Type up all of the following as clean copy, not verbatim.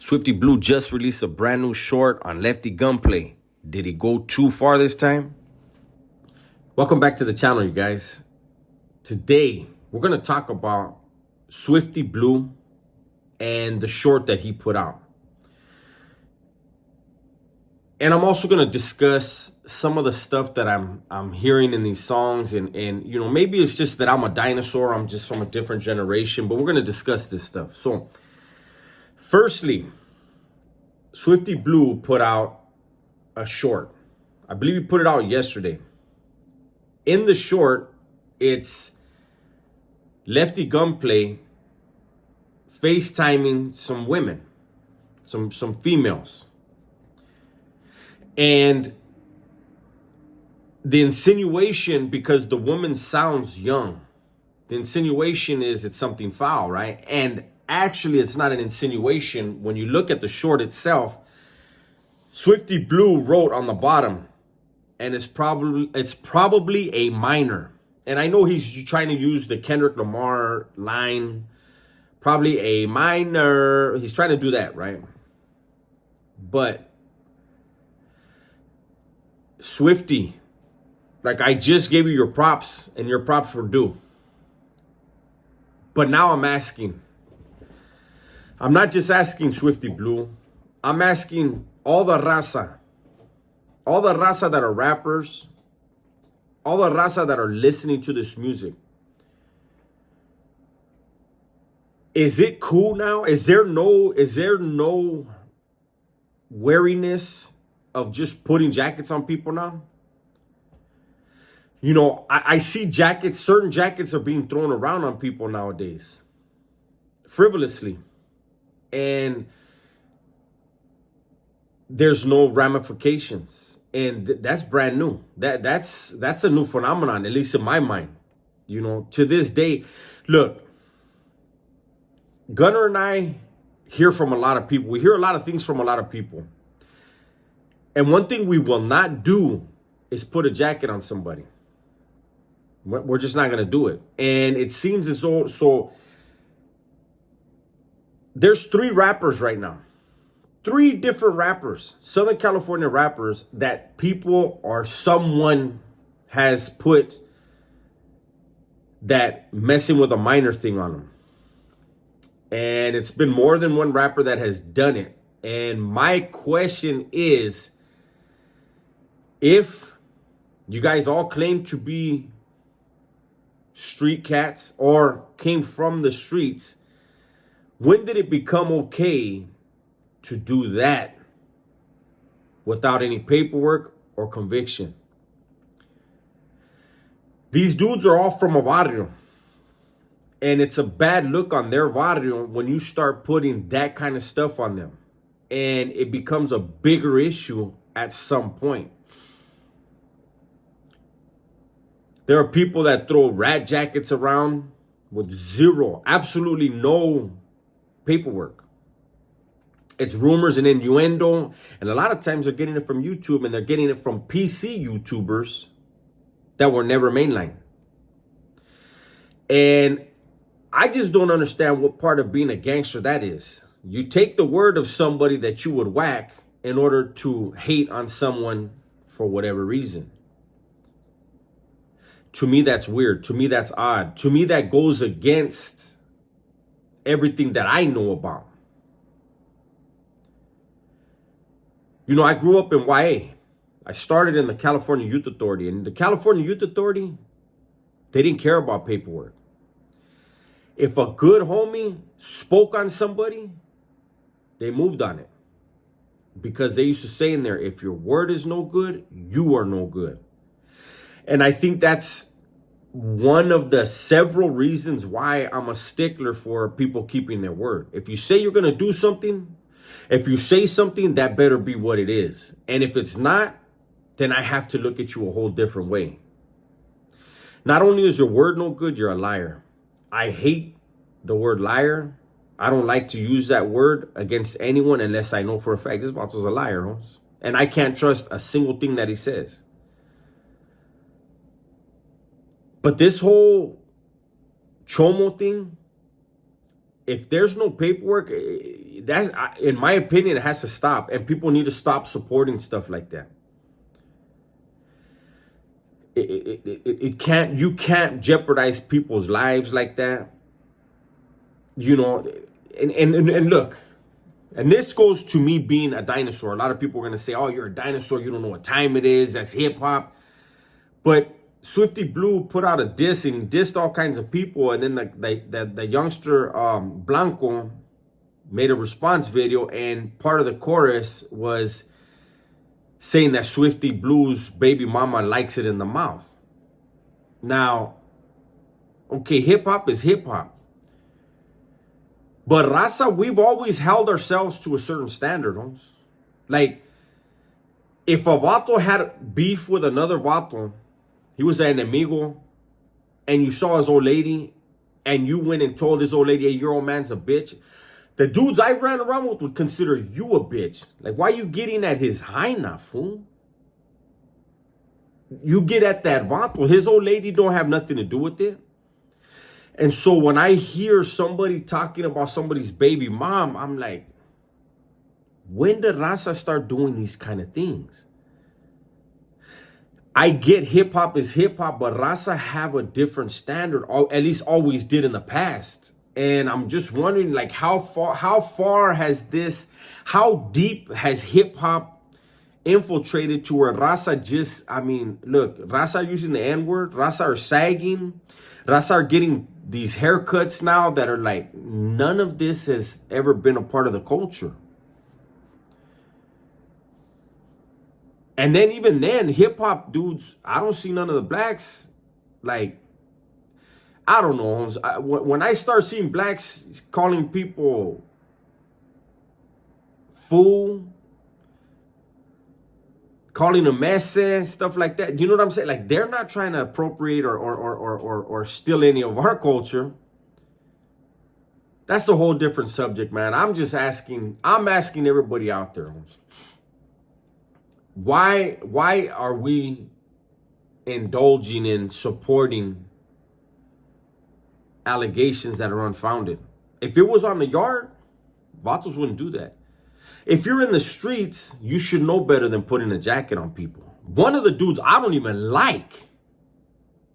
Swifty Blue just released a brand new short on Lefty Gunplay. Did he go too far this time? Welcome back to the channel, you guys. Today, we're going to talk about Swifty Blue and the short that he put out. And I'm also going to discuss some of the stuff that I'm hearing in these songs. And you know, maybe it's just that I'm a dinosaur. I'm just from a different generation. But we're going to discuss this stuff. So, firstly, Swifty Blue put out a short. I believe he put it out yesterday. In the short, it's Lefty Gunplay FaceTiming some women, some females. And the insinuation, because the woman sounds young, the insinuation is it's something foul, right? And actually, it's not an insinuation. When you look at the short itself, Swifty Blue wrote on the bottom, and it's probably a minor. And I know he's trying to use the Kendrick Lamar line, probably a minor. He's trying to do that, right? But Swifty, like, I just gave you your props, and your props were due. But now I'm asking. I'm not just asking Swifty Blue. I'm asking all the raza that are rappers, all the raza that are listening to this music. Is it cool now? Is there no wariness of just putting jackets on people now? You know, I see jackets, certain jackets are being thrown around on people nowadays, frivolously. And there's no ramifications. And that's brand new. That's a new phenomenon, at least in my mind. You know, to this day, look, Gunner and I hear from a lot of people. We hear a lot of things from a lot of people. And one thing we will not do is put a jacket on somebody. We're just not going to do it. And it seems as though, so there's 3 rappers right now. 3 different rappers, Southern California rappers, that people or someone has put that messing with a minor thing on them. And it's been more than one rapper that has done it. And my question is, if you guys all claim to be street cats or came from the streets, when did it become okay to do that without any paperwork or conviction? These dudes are all from a barrio. And it's a bad look on their barrio when you start putting that kind of stuff on them. And it becomes a bigger issue at some point. There are people that throw rat jackets around with absolutely no paperwork. It's rumors and innuendo. And a lot of times they're getting it from YouTube, and they're getting it from PC YouTubers that were never mainline. And I just don't understand what part of being a gangster that is. You take the word of somebody that you would whack in order to hate on someone for whatever reason. To me, that's weird. To me, that's odd. To me, that goes against everything that I know about. You know, I grew up in YA. I started in the California Youth Authority. And the California Youth Authority, they didn't care about paperwork. If a good homie spoke on somebody, they moved on it. Because they used to say in there, if your word is no good, you are no good. And I think that's one of the several reasons why I'm a stickler for people keeping their word. If you say you're going to do something, if you say something, that better be what it is. And if it's not, then I have to look at you a whole different way. Not only is your word no good, you're a liar. I hate the word liar. I don't like to use that word against anyone unless I know for a fact this vato's a liar, homes. And I can't trust a single thing that he says. But this whole chomo thing, if there's no paperwork, that's, in my opinion, it has to stop. And people need to stop supporting stuff like that. It can't, you can't jeopardize people's lives like that. You know, and look, and this goes to me being a dinosaur. A lot of people are going to say, oh, you're a dinosaur. You don't know what time it is. That's hip hop. But Swifty Blue put out a diss and he dissed all kinds of people. And then the youngster Blanco made a response video. And part of the chorus was saying that Swifty Blue's baby mama likes it in the mouth. Now, okay, hip hop is hip hop. But Raza, we've always held ourselves to a certain standard, homes. Like, if a vato had beef with another vato, he was an enemigo, and you saw his old lady, and you went and told his old lady, hey, your old man's a bitch, the dudes I ran around with would consider you a bitch. Like, why are you getting at his hyena, fool? You get at that vato. His old lady don't have nothing to do with it. And so when I hear somebody talking about somebody's baby mom, I'm like, when did Raza start doing these kind of things? I get hip hop is hip hop, but Raza have a different standard, or at least always did in the past. And I'm just wondering, like, how far has this, how deep has hip hop infiltrated to where Raza just, I mean, look, Raza using the N-word, Raza are sagging, Raza are getting these haircuts now that are like, none of this has ever been a part of the culture. And then even then, hip-hop dudes, I don't see none of the blacks, like, I don't know. When I start seeing blacks calling people fool, calling them mess, stuff like that, you know what I'm saying? Like, they're not trying to appropriate or steal any of our culture. That's a whole different subject, man. I'm asking everybody out there, why are we indulging in supporting allegations that are unfounded? If it was on the yard, vatos wouldn't do that. If you're in the streets, you should know better than putting a jacket on people. One of the dudes I don't even like.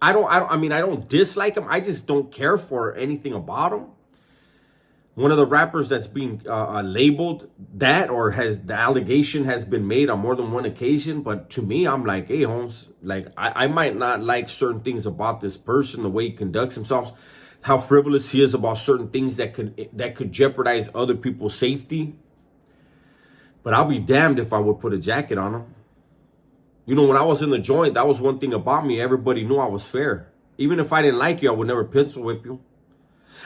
I don't dislike him. I just don't care for anything about him. One of the rappers that's being labeled that, or the allegation has been made on more than one occasion. But to me, I'm like, hey, Holmes, like, I might not like certain things about this person, the way he conducts himself, how frivolous he is about certain things that could jeopardize other people's safety. But I'll be damned if I would put a jacket on him. You know, when I was in the joint, that was one thing about me. Everybody knew I was fair. Even if I didn't like you, I would never pencil whip you.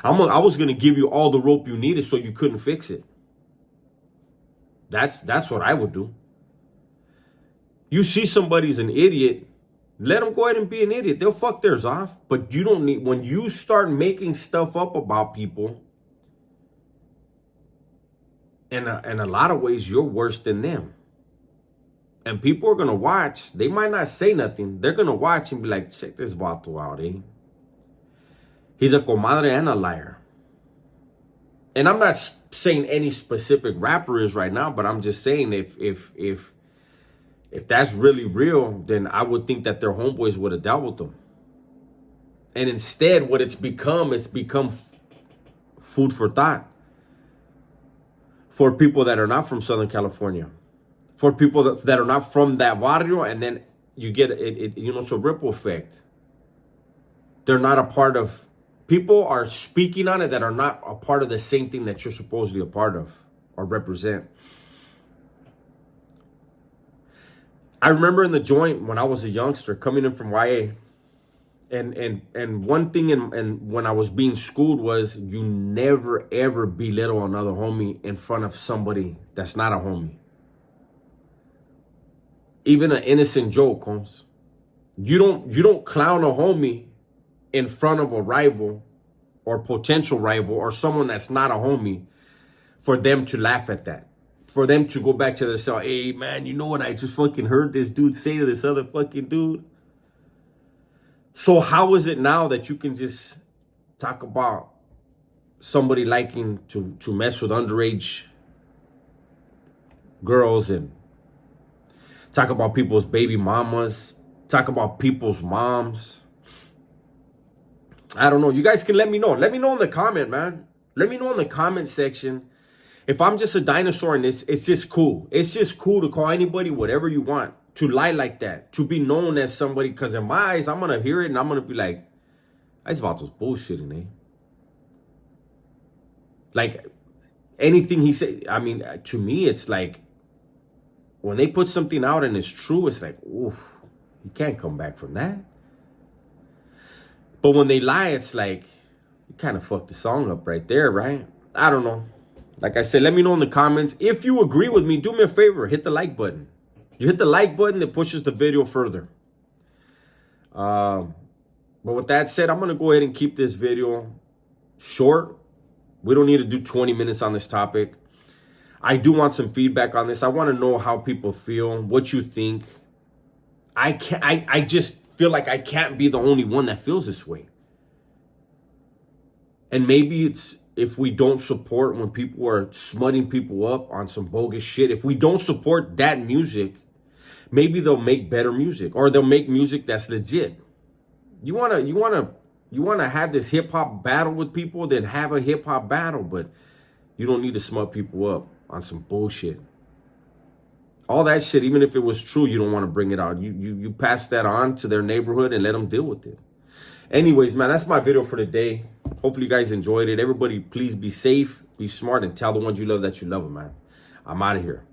I was going to give you all the rope you needed so you couldn't fix it. That's what I would do. You see somebody's an idiot, let them go ahead and be an idiot. They'll fuck theirs off. But you don't need, when you start making stuff up about people, in a lot of ways, you're worse than them. And people are going to watch. They might not say nothing. They're going to watch and be like, check this vato out, eh? He's a comadre and a liar. And I'm not saying any specific rapper is right now, but I'm just saying if that's really real, then I would think that their homeboys would have dealt with them. And instead, what it's become food for thought for people that are not from Southern California, for people that are not from that barrio, and then you get it's a ripple effect. They're not a part of. People are speaking on it that are not a part of the same thing that you're supposedly a part of or represent. I remember in the joint when I was a youngster coming in from YA, and one thing and when I was being schooled was you never ever belittle another homie in front of somebody that's not a homie. Even an innocent joke, Holmes. You don't clown a homie in front of a rival or potential rival or someone that's not a homie for them to laugh at that. For them to go back to their self, hey man, you know what I just fucking heard this dude say to this other fucking dude? So how is it now that you can just talk about somebody liking to mess with underage girls and talk about people's baby mamas, talk about people's moms. I don't know. You guys can let me know. Let me know in the comment, man. Let me know in the comment section. If I'm just a dinosaur in this, it's just cool. It's just cool to call anybody whatever you want. To lie like that. To be known as somebody. Because in my eyes, I'm going to hear it and I'm going to be like, I just about those bullshitting, eh? Like, anything he said, I mean, to me, it's like, when they put something out and it's true, it's like, oof, you can't come back from that. But when they lie, it's like, you kind of fucked the song up right there, right? I don't know. Like I said, let me know in the comments. If you agree with me, do me a favor. Hit the like button. You hit the like button, it pushes the video further. But with that said, I'm going to go ahead and keep this video short. We don't need to do 20 minutes on this topic. I do want some feedback on this. I want to know how people feel, what you think. I just feel like I can't be the only one that feels this way. And maybe it's if we don't support when people are smutting people up on some bogus shit. If we don't support that music, maybe they'll make better music, or they'll make music that's legit. You wanna have this hip hop battle with people, then have a hip hop battle, but you don't need to smut people up on some bullshit. All that shit, even if it was true, you don't want to bring it out. You pass that on to their neighborhood and let them deal with it. Anyways, man, that's my video for today. Hopefully you guys enjoyed it. Everybody, please be safe, be smart, and tell the ones you love that you love them, man. I'm out of here.